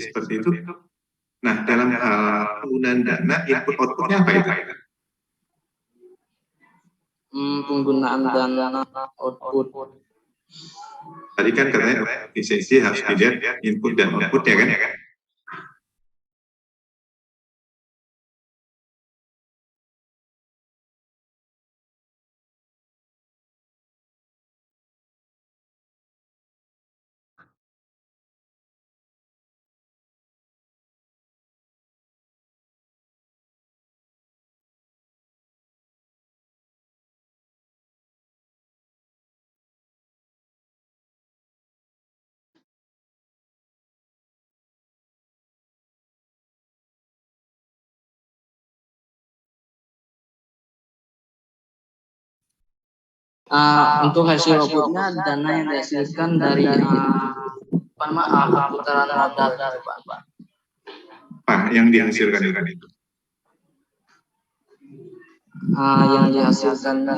seperti itu. Nah, dalam hal penggunaan dana, input outputnya apa itu? Penggunaan dana output. Tadi kan katanya efisiensi harus dilihat input dan outputnya kan? Untuk hasil outputnya dana yang dihasilkan dari perputaran modal, Pak. Apa yang dihasilkan itu? Yang dihasilkannya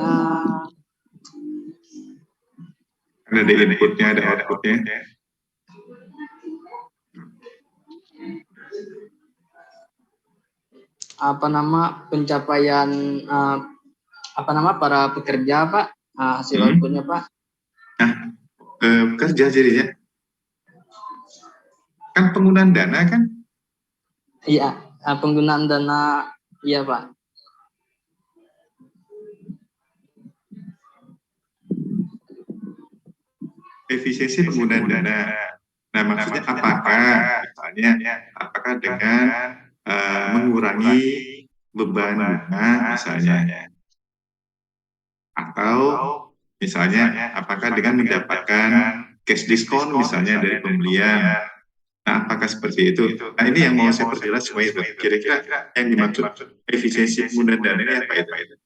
ada inputnya, ada outputnya. Pencapaian para pekerja, Pak, hasil outputnya, Pak. Nah, kerja jadinya kan penggunaan dana kan? Iya, penggunaan dana, iya, Pak. Efisiensi penggunaan dana. Nah, maksudnya apakah, misalnya, apakah dengan mengurangi beban bunga misalnya, atau misalnya apakah dengan mendapatkan cash diskon misalnya dari pembelian. Nah, apakah seperti itu? Nah, ini yang mau saya perjelas supaya kira-kira yang dimaksud efisiensi penggunaan dana ini apa itu?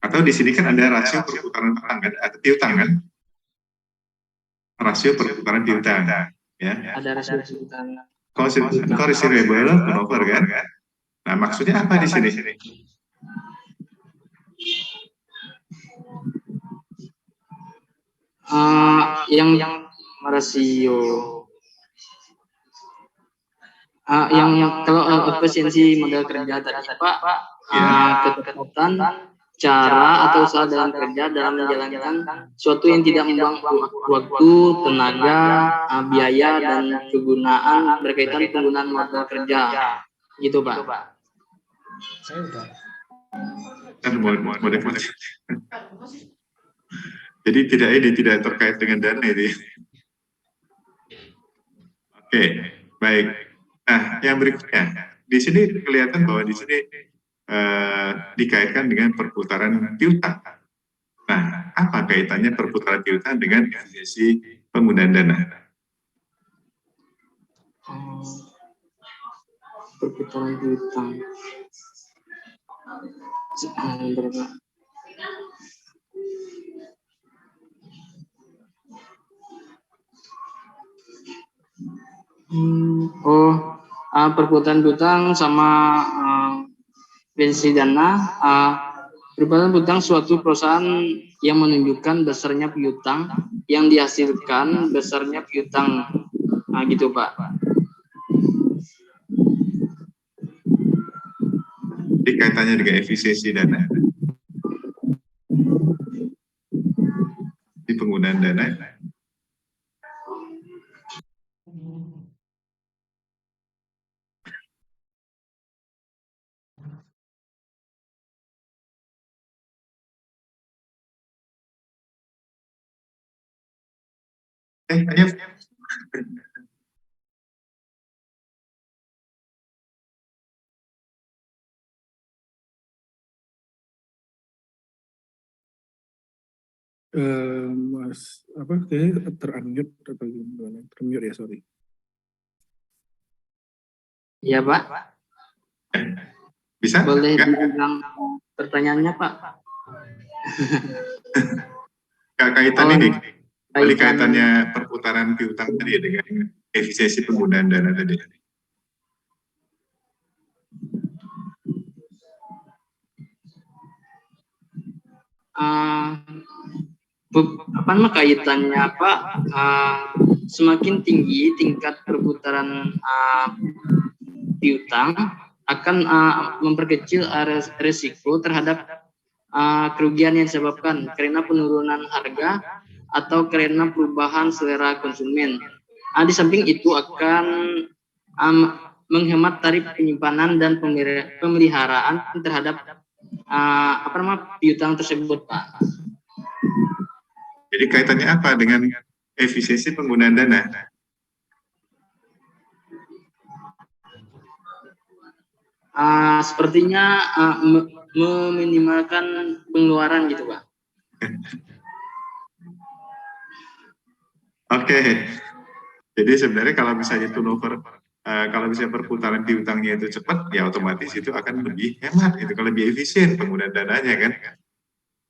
Atau di sini kan ada rasio perputaran utang kan, atau piutang kan? Rasio perputaran piutang, ya. Ada rasio perputaran. Kalau receivable turnover kan? Nah, maksudnya apa di sini? Yang rasio. Yang kalau efisiensi modal kerja tadi, Pak, ketepatan cara atau usaha dalam kerja dalam menjalankan suatu yang tidak membuang waktu, tenaga, biaya, dan kegunaan berkaitan penggunaan modal kerja, gitu, Pak. Saya udah. Jadi tidak terkait dengan dana itu. Oke, baik. Nah, yang berikutnya, di sini kelihatan bahwa di sini dikaitkan dengan perputaran piutang. Nah, apa kaitannya perputaran piutang dengan efisiensi penggunaan dana? Perputaran piutang. Perputaran piutang sama efisiensi dana. Perputaran piutang suatu perusahaan yang menunjukkan besarnya piutang yang dihasilkan besarnya piutang, gitu, Pak. Kaitannya dengan efisiensi dana di penggunaan dana. Ayo. Mas, kayaknya ter-unmute atau gimana? Ter-mute ya, sorry. Iya, Pak. Bisa? Boleh diulang pertanyaannya, Pak? Kaitan ini Balik kaitannya perputaran piutang tadi dengan efisiensi penggunaan dana tadi. Apa nama kaitannya Pak? Semakin tinggi tingkat perputaran piutang akan memperkecil resiko terhadap kerugian yang disebabkan karena penurunan harga atau karena perubahan selera konsumen. Di samping itu akan menghemat tarif penyimpanan dan pemeliharaan terhadap piutang tersebut, Pak. Jadi kaitannya apa dengan efisiensi penggunaan dana? Sepertinya meminimalkan pengeluaran gitu, Pak. Oke. Jadi sebenarnya kalau misalnya turnover, kalau misalnya perputaran piutangnya itu cepat, ya otomatis itu akan lebih hemat, itu kan lebih efisien penggunaan dananya kan.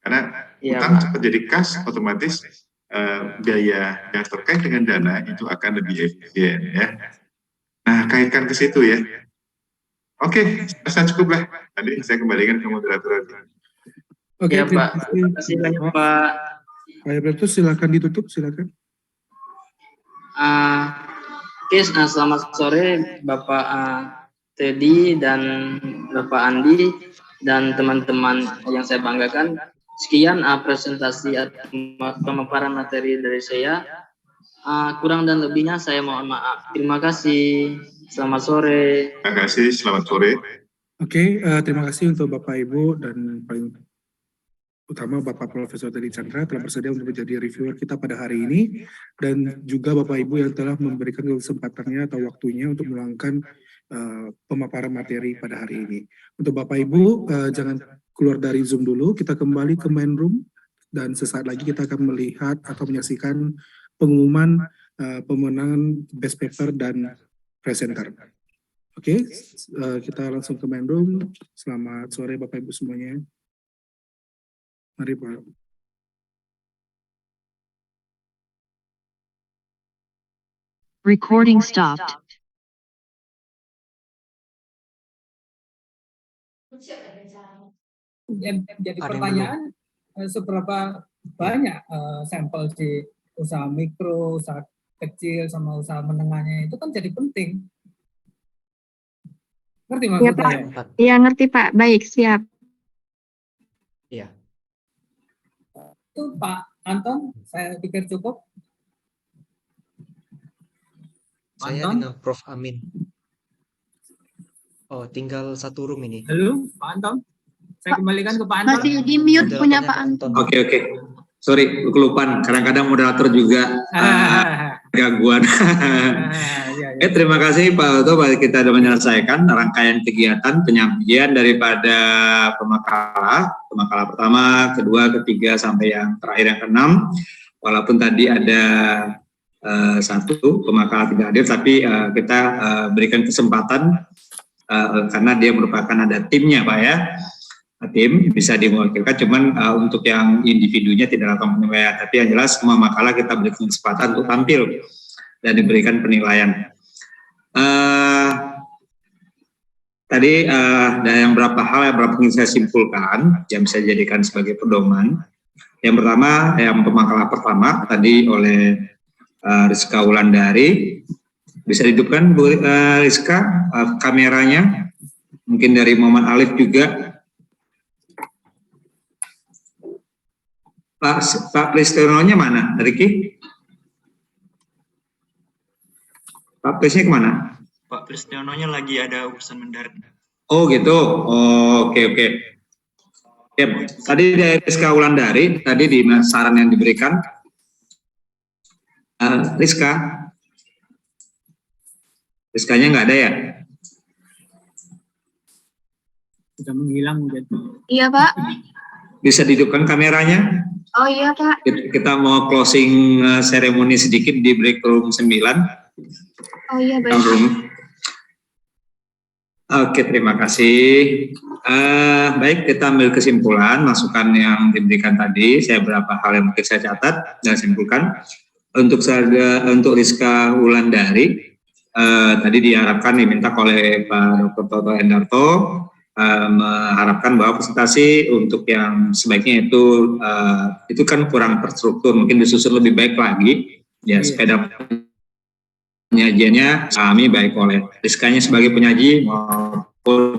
Karena utang cepat jadi kas, otomatis biaya yang terkait dengan dana itu akan lebih efisien ya. Nah, kaitkan ke situ ya. Oke, saya cukup lah. Nanti saya kembalikan ke moderator. Oke, ya, Pak. Terima kasih banyak, Pak. Pak Albertus, silakan ditutup, silakan. Oke, selamat sore Bapak Teddy dan Bapak Andi dan teman-teman yang saya banggakan. Sekian presentasi pemaparan materi dari saya. Kurang dan lebihnya saya mohon maaf. Terima kasih. Selamat sore. Terima kasih. Selamat sore. Oke, terima kasih untuk Bapak Ibu dan paling utama Bapak Profesor Teddy Chandra telah bersedia untuk menjadi reviewer kita pada hari ini, dan juga Bapak Ibu yang telah memberikan kesempatannya atau waktunya untuk meluangkan pemaparan materi pada hari ini. Untuk Bapak Ibu, jangan keluar dari Zoom dulu, kita kembali ke main room, dan sesaat lagi kita akan melihat atau menyaksikan pengumuman pemenangan best paper dan presenter. Oke, kita langsung ke main room. Selamat sore Bapak Ibu semuanya. Mari Pak. Recording stopped. Jadi pertanyaan, seberapa banyak sampel di usaha mikro, usaha kecil, sama usaha menengahnya itu kan jadi penting. Ngerti maksudnya? Iya Pak, iya ngerti Pak. Baik, siap. Iya. Itu Pak Anton, saya pikir cukup. Saya Anton? dengan Prof. Amin. Oh, tinggal satu room ini. Halo, Pak Anton. Saya kembalikan ke Pak Anton. Masih di mute punya Pak Anton. Oke. Sorry, kelupaan. Kadang-kadang moderator juga gangguan. Ya. Terima kasih Pak Oto. Kita sudah menyelesaikan rangkaian kegiatan penyampaian daripada pemakalah pertama, kedua, ketiga, sampai yang terakhir yang keenam. Walaupun tadi ada satu pemakalah tidak hadir, tapi kita berikan kesempatan karena dia merupakan ada timnya Pak ya. Tim bisa diwakilkan, cuman untuk yang individunya tidak lakukan penilaian, tapi yang jelas semua makalah kita berikan kesempatan untuk tampil dan diberikan penilaian. Tadi ada yang berapa hal yang berapa ingin saya simpulkan yang bisa dijadikan sebagai pedoman. Yang pertama, yang pemakalah pertama tadi oleh Rizka Wulandari, bisa dihidupkan Bu Rizka kameranya, mungkin dari Muhammad Alif juga. Pak Pristono-nya mana, Riki? Pak Prisnya kemana? Pak Pristiono-nya lagi ada urusan mendarat. Oh gitu, oke. Ya, tadi dari Rizka Wulandari, tadi di saran yang diberikan. Rizkanya nggak ada ya? Sudah menghilang mungkin. Iya Pak. Bisa dihidupkan kameranya? Oh iya Pak. Kita mau closing seremoni sedikit di break room 9. Oh iya baik. Oke, terima kasih. Baik, kita ambil kesimpulan masukan yang diberikan tadi. Saya beberapa hal yang mungkin saya catat dan simpulkan. Untuk Rizka Wulandari, tadi diharapkan diminta oleh Pak Dr. Toto Endarto, mengharapkan bahwa presentasi untuk yang sebaiknya itu kan kurang terstruktur, mungkin disusun lebih baik lagi. Ya, sepeda penyajiannya kami baik oleh Rizkanya sebagai penyaji maupun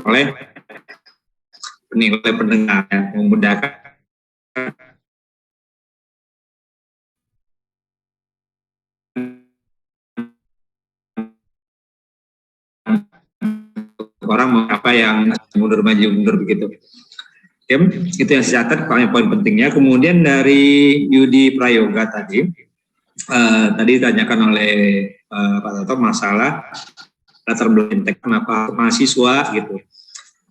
oleh penilai pendengar yang memudahkan orang apa yang mundur begitu. Oke, itu yang saya catat poin pentingnya. Kemudian dari Yudi Prayoga tadi ditanyakan oleh Pak Toto masalah latar belakang kenapa mahasiswa gitu.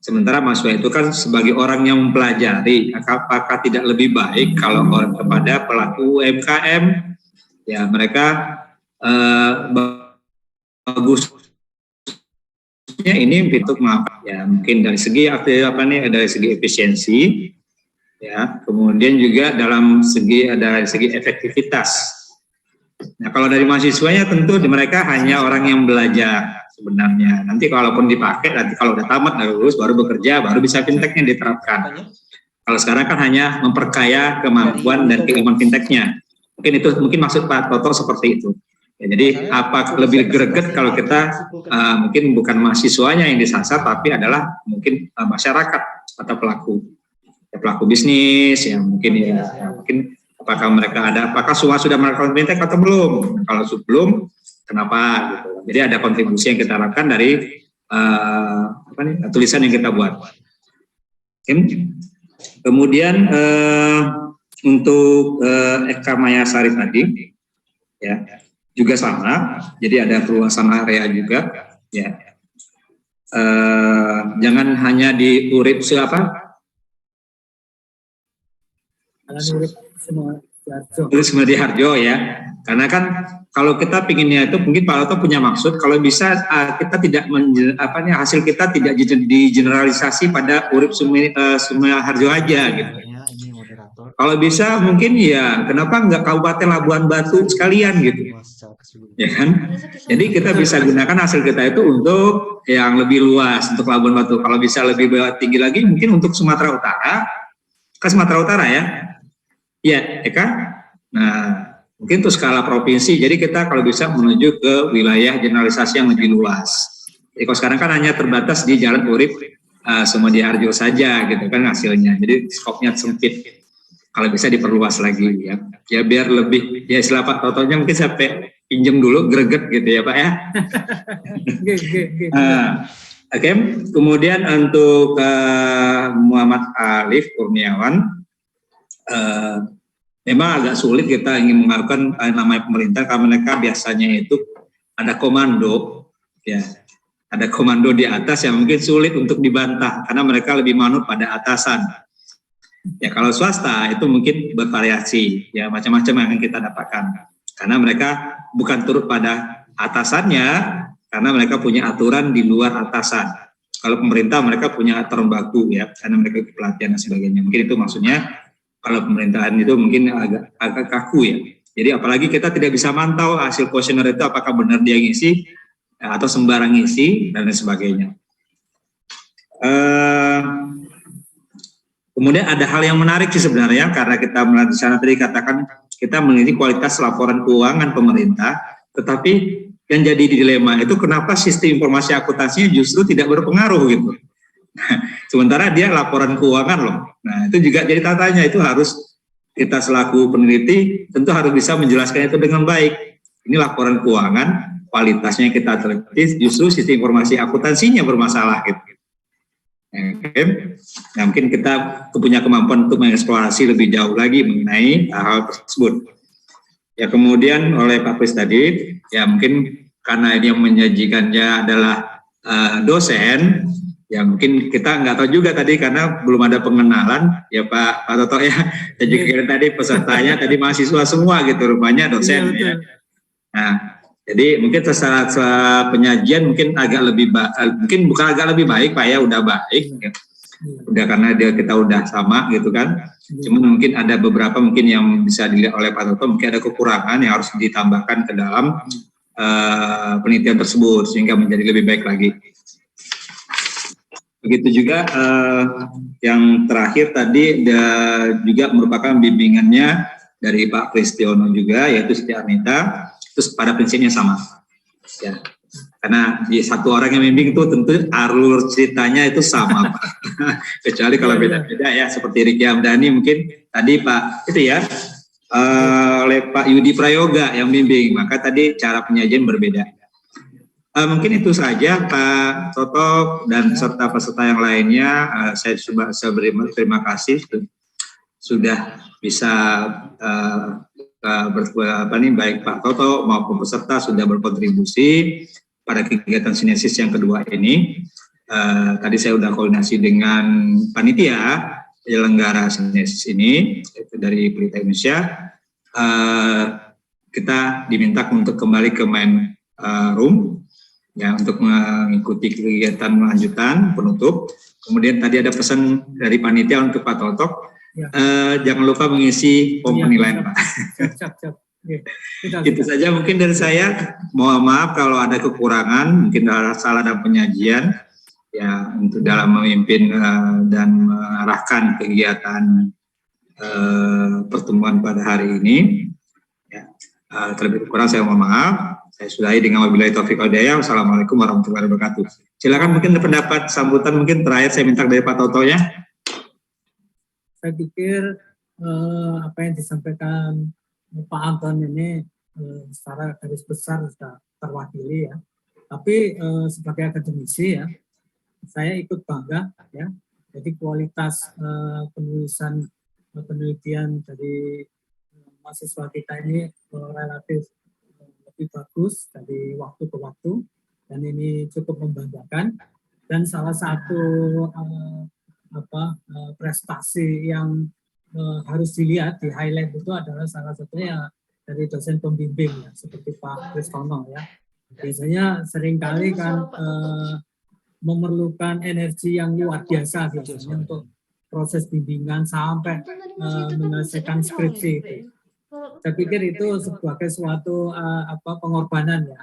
Sementara mahasiswa itu kan sebagai orang yang mempelajari, apakah tidak lebih baik kalau orang kepada pelaku UMKM, ya mereka bagus ini untuk ya mungkin dari segi dari segi efisiensi, ya kemudian juga dari segi efektivitas. Nah kalau dari mahasiswanya tentu mereka hanya orang yang belajar sebenarnya. Nanti kalaupun dipakai, nanti kalau udah tamat, lulus, baru bekerja, baru bisa fintechnya diterapkan. Kalau sekarang kan hanya memperkaya kemampuan dan keilmuan fintechnya. Mungkin maksud Pak Toto seperti itu. Ya, jadi apa lebih greget kalau kita mungkin bukan mahasiswanya yang disasar, tapi adalah mungkin masyarakat atau pelaku bisnis yang mungkin mungkin apakah semua sudah melakukan fintech atau belum? Kalau belum, kenapa? Gitu. Jadi ada kontribusi yang kita harapkan dari tulisan yang kita buat. Kemudian untuk Eka Mayasari tadi, ya juga sama. Jadi ada perluasan area juga, ya. Jangan hanya di urip semua di Harjo ya, karena kan kalau kita pinginnya itu mungkin Pak Toto punya maksud kalau bisa kita tidak hasil kita tidak digeneralisasi pada urip semua Harjo aja gitu. Kalau bisa mungkin ya kenapa nggak Kabupaten Labuan Batu sekalian gitu, ya kan? Jadi kita bisa gunakan hasil kita itu untuk yang lebih luas untuk Labuan Batu. Kalau bisa lebih tinggi lagi mungkin untuk Sumatera Utara, ke Sumatera Utara ya. Ya, Eka. Nah, mungkin untuk skala provinsi. Jadi kita kalau bisa menuju ke wilayah generalisasi yang lebih luas. Jadi kalau sekarang kan hanya terbatas di Jalan Urip Sumodiharjo saja gitu kan hasilnya. Jadi skopnya sempit. Kalau bisa diperluas lagi ya. Ya biar lebih ya istilah Pak Totonya mungkin sampai pinjem dulu greget gitu ya Pak ya. Oke. Kemudian untuk Muhammad Alif Kurniawan, memang agak sulit kita ingin melakukan namanya pemerintah karena mereka biasanya itu ada komando ya, ada komando di atas yang mungkin sulit untuk dibantah karena mereka lebih manut pada atasan. Ya kalau swasta itu mungkin bervariasi ya, macam-macam yang akan kita dapatkan karena mereka bukan turut pada atasannya karena mereka punya aturan di luar atasan. Kalau pemerintah mereka punya aturan baku ya karena mereka pelatihan dan sebagainya. Mungkin itu maksudnya. Kalau pemerintahan itu mungkin agak kaku ya. Jadi apalagi kita tidak bisa mantau hasil kuesioner itu apakah benar dia ngisi atau sembarang ngisi dan lain sebagainya. Kemudian ada hal yang menarik sih sebenarnya karena kita melihat di sana tadi katakan kita meneliti kualitas laporan keuangan pemerintah, tetapi yang jadi dilema itu kenapa sistem informasi akuntansinya justru tidak berpengaruh gitu. Sementara dia laporan keuangan loh. Nah itu juga jadi tatanya, itu harus kita selaku peneliti tentu harus bisa menjelaskan itu dengan baik. Ini laporan keuangan, kualitasnya kita teliti, justru sistem informasi akuntansinya bermasalah gitu. Oke. Nah mungkin kita punya kemampuan untuk mengeksplorasi lebih jauh lagi mengenai hal tersebut. Ya kemudian oleh Pak Pris tadi, ya mungkin karena ini yang menyajikannya adalah dosen. Ya mungkin kita nggak tahu juga tadi karena belum ada pengenalan ya Pak Toto ya. Dan juga tadi pesertanya tadi mahasiswa semua gitu, rupanya dosen ya. Nah Jadi mungkin secara penyajian mungkin agak lebih mungkin bukan agak lebih baik Pak ya, udah baik ya. Udah karena kita udah sama gitu kan. Cuman mungkin ada beberapa mungkin yang bisa dilihat oleh Pak Toto, mungkin ada kekurangan yang harus ditambahkan ke dalam penelitian tersebut sehingga menjadi lebih baik lagi. Begitu juga yang terakhir tadi juga merupakan bimbingannya dari Pak Kristiono juga, yaitu Siti Arnita. Terus pada prinsipnya sama, ya. Karena di satu orang yang membimbing itu tentu alur ceritanya itu sama, Pak. Kecuali kalau beda-beda ya, seperti Riki Hamdani mungkin tadi Pak itu ya, oleh Pak Yudi Prayoga yang bimbing, maka tadi cara penyajian berbeda. Mungkin itu saja Pak Toto dan peserta yang lainnya. Saya berterima kasih sudah bisa baik Pak Toto maupun peserta sudah berkontribusi pada kegiatan sinesis yang kedua ini. Tadi saya sudah koordinasi dengan panitia penyelenggara sinesis ini, yaitu dari Pelita Indonesia. Kita diminta untuk kembali ke main room ya, untuk mengikuti kegiatan lanjutan penutup. Kemudian tadi ada pesan dari panitia untuk Pak Toto. Ya. Jangan lupa mengisi form penilaian Pak. Siap. Itu saja mungkin dari saya. Mohon maaf kalau ada kekurangan, mungkin ada salah dalam penyajian ya, untuk dalam memimpin dan mengarahkan kegiatan pertemuan pada hari ini. Ya, terlebih kurang saya mohon maaf. Saya sudahi dengan wabillahi taufiq wal hidayah. Wassalamualaikum warahmatullahi wabarakatuh. Silakan mungkin pendapat sambutan mungkin terakhir saya minta dari Pak Toto ya. Saya pikir apa yang disampaikan Pak Anton ini secara garis besar sudah terwakili ya. Tapi sebagai akademisi ya, saya ikut bangga ya. Jadi kualitas penelitian dari mahasiswa kita ini relatif lebih bagus dari waktu ke waktu, dan ini cukup membanggakan. Dan salah satu prestasi yang harus dilihat di highlight itu adalah salah satunya dari dosen pembimbing ya, seperti Pak Kristiono ya. Biasanya seringkali kan memerlukan energi yang luar biasa biasanya untuk proses bimbingan sampai menyelesaikan skripsi. Saya pikir itu sebagai suatu pengorbanan ya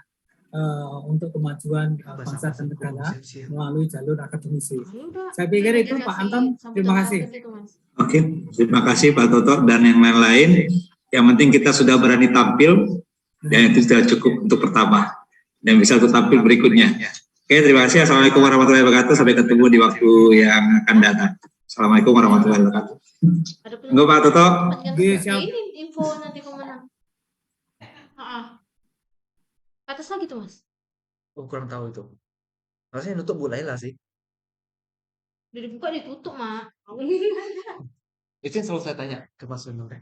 untuk kemajuan bangsa dan negara melalui jalur akademisi. Saya pikir itu Pak Anton, terima kasih. Oke, terima kasih Pak Toto dan yang lain-lain. Yang penting kita sudah berani tampil dan itu sudah cukup untuk pertama dan bisa untuk tampil berikutnya. Oke, terima kasih. Assalamualaikum warahmatullahi wabarakatuh. Sampai ketemu di waktu yang akan datang. Assalamualaikum warahmatullahi wabarakatuh. Enggak Pak Toto. Ini info nanti pemenang. Atas lagi tuh Mas. Oh, kurang tahu itu. Harusnya nutup Bu Laila sih. Udah dibuka ditutup Mak. Itu yang selalu saya tanya ke Mas Nur.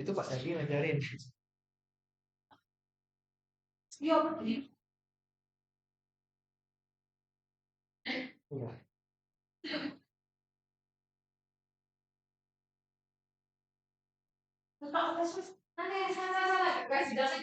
Itu Pak Sadi ngajarin. Iya betul. Iya. Guys, jangan.